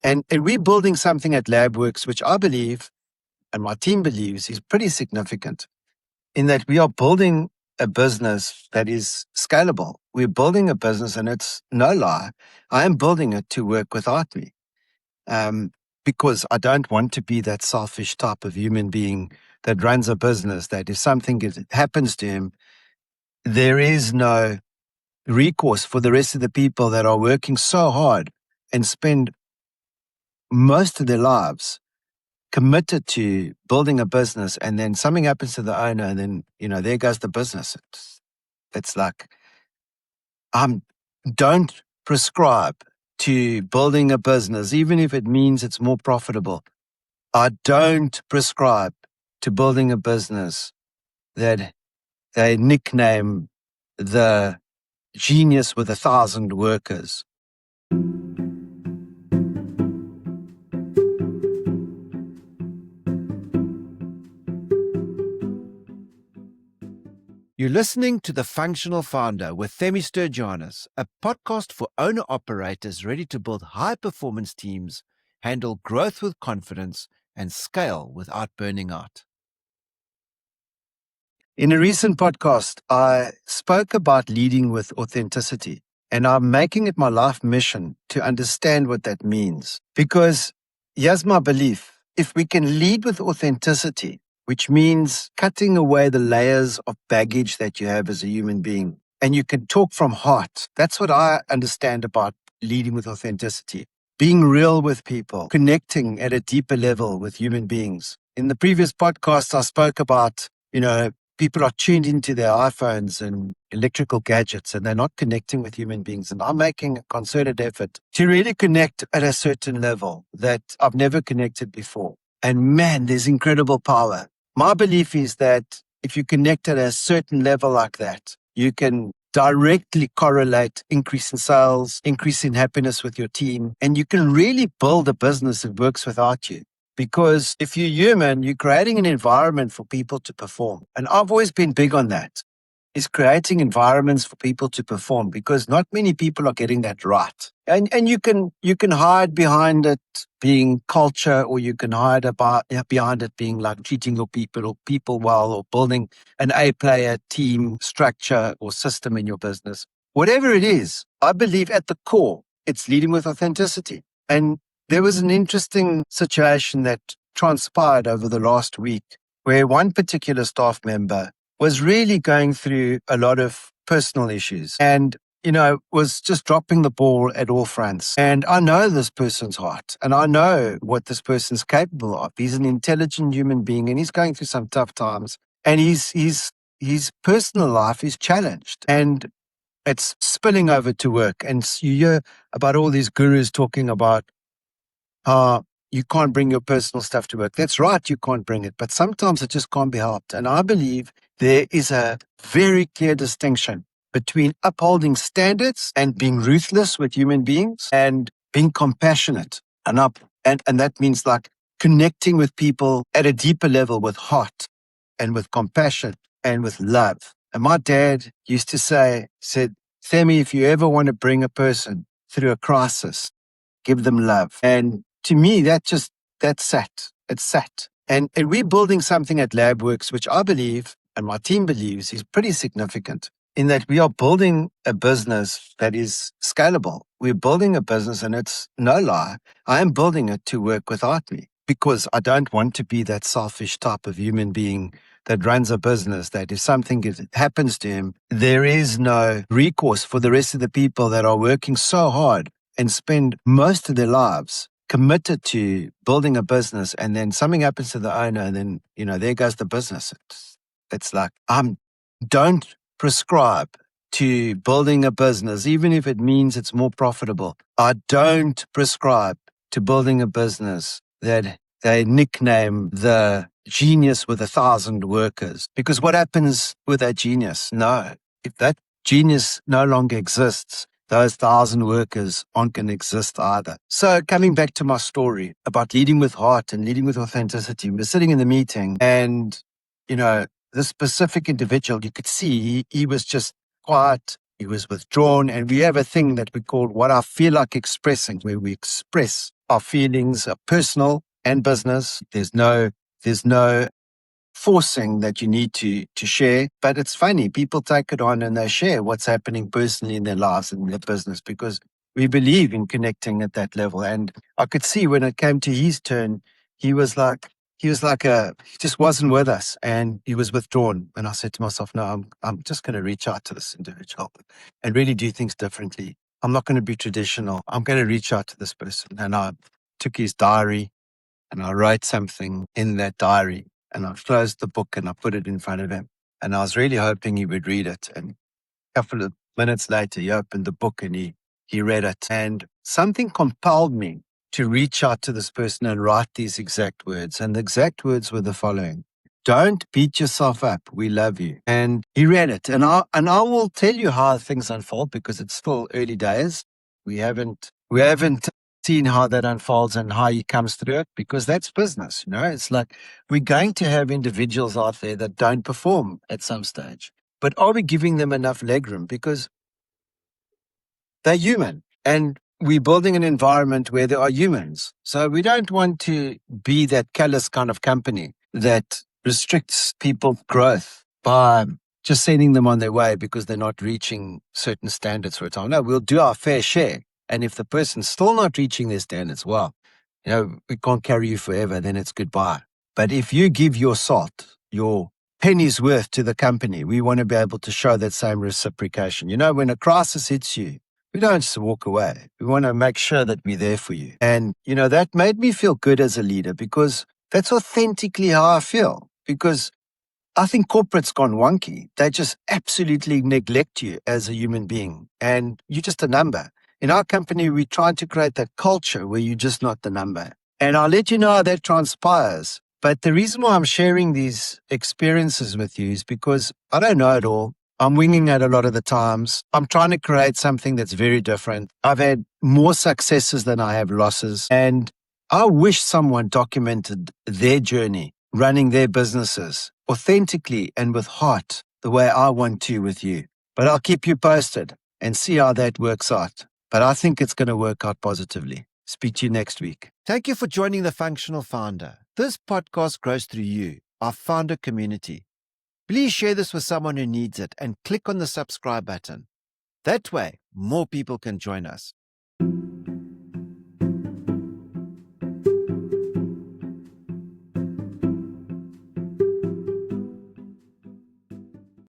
And we're building something at LabWorks, which I believe, and my team believes, is pretty significant in that we are building a business that is scalable. We're building a business, and it's no lie, I am building it to work without me. Because I don't want to be that selfish type of human being that runs a business that if something happens to him, there is no recourse for the rest of the people that are working so hard and spend most of their lives committed to building a business, and then something happens to the owner, and then, there goes the business. It's like, don't prescribe to building a business, even if it means it's more profitable. I don't prescribe to building a business that they nickname the genius with 1,000 workers. You're listening to The Functional Founder with Themi Sturgianis, a podcast for owner-operators ready to build high-performance teams, handle growth with confidence, and scale without burning out. In a recent podcast, I spoke about leading with authenticity, and I'm making it my life mission to understand what that means. Because here's my belief: if we can lead with authenticity, which means cutting away the layers of baggage that you have as a human being, and you can talk from heart. That's what I understand about leading with authenticity. Being real with people, connecting at a deeper level with human beings. In the previous podcast, I spoke about, people are tuned into their iPhones and electrical gadgets, and they're not connecting with human beings. And I'm making a concerted effort to really connect at a certain level that I've never connected before. And man, there's incredible power. My belief is that if you connect at a certain level like that, you can directly correlate increase in sales, increase in happiness with your team, and you can really build a business that works without you. Because if you're human, you're creating an environment for people to perform. And I've always been big on that, is creating environments for people to perform, because not many people are getting that right. And you can hide behind it being culture, or you can hide behind it being like treating your people or people well, or building an A-player team structure or system in your business. Whatever it is, I believe at the core, it's leading with authenticity. And there was an interesting situation that transpired over the last week where one particular staff member was really going through a lot of personal issues and, was just dropping the ball at all fronts. And I know this person's heart, and I know what this person's capable of. He's an intelligent human being, and he's going through some tough times, and his personal life is challenged, and it's spilling over to work. And you hear about all these gurus talking about how you can't bring your personal stuff to work. That's right, you can't bring it, but sometimes it just can't be helped. And I believe there is a very clear distinction between upholding standards and being ruthless with human beings and being compassionate and that means like connecting with people at a deeper level with heart and with compassion and with love. And my dad used to said, Themi, if you ever want to bring a person through a crisis, give them love. And to me, that's sat. It's sat. And we're building something at LabWorks, which I believe, and my team believes, is pretty significant in that we are building a business that is scalable. We're building a business, and it's no lie, I am building it to work without me, because I don't want to be that selfish type of human being that runs a business that if something happens to him, there is no recourse for the rest of the people that are working so hard and spend most of their lives committed to building a business, and then something happens to the owner, and then, there goes the business. It's like, don't prescribe to building a business, even if it means it's more profitable. I don't prescribe to building a business that they nickname the genius with 1,000 workers. Because what happens with that genius? No, if that genius no longer exists, those 1,000 workers aren't going to exist either. So coming back to my story about leading with heart and leading with authenticity, we're sitting in the meeting, and, this specific individual, you could see he was just quiet, he was withdrawn, and we have a thing that we call what I feel like expressing, where we express Our feelings are personal and business. There's no forcing that you need to share. But it's funny, people take it on and they share what's happening personally in their lives and their business because we believe in connecting at that level. And I could see when it came to his turn, he was like he just wasn't with us and he was withdrawn. And I said to myself, no, I'm just going to reach out to this individual and really do things differently. I'm not going to be traditional. I'm going to reach out to this person. And I took his diary and I wrote something in that diary and I closed the book and I put it in front of him. And I was really hoping he would read it. And a couple of minutes later, he opened the book and he read it. And something compelled me to reach out to this person and write these exact words. And the exact words were the following: don't beat yourself up. We love you. And he read it. And I will tell you how things unfold because it's still early days. We haven't seen how that unfolds and how he comes through it because that's business. It's like we're going to have individuals out there that don't perform at some stage. But are we giving them enough legroom? Because they're human and we're building an environment where there are humans. So we don't want to be that callous kind of company that restricts people's growth by just sending them on their way because they're not reaching certain standards for a time. No, we'll do our fair share. And if the person's still not reaching their standards, well, we can't carry you forever, then it's goodbye. But if you give your salt, your penny's worth to the company, we want to be able to show that same reciprocation. When a crisis hits you, we don't just walk away. We want to make sure that we're there for you. And, that made me feel good as a leader because that's authentically how I feel. Because I think corporate's gone wonky. They just absolutely neglect you as a human being and you're just a number. In our company, we try to create that culture where you're just not the number. And I'll let you know how that transpires. But the reason why I'm sharing these experiences with you is because I don't know it all. I'm winging it a lot of the times. I'm trying to create something that's very different. I've had more successes than I have losses. And I wish someone documented their journey running their businesses authentically and with heart the way I want to with you. But I'll keep you posted and see how that works out. But I think it's going to work out positively. Speak to you next week. Thank you for joining The Functional Founder. This podcast grows through you, our founder community. Please share this with someone who needs it and click on the subscribe button. That way, more people can join us.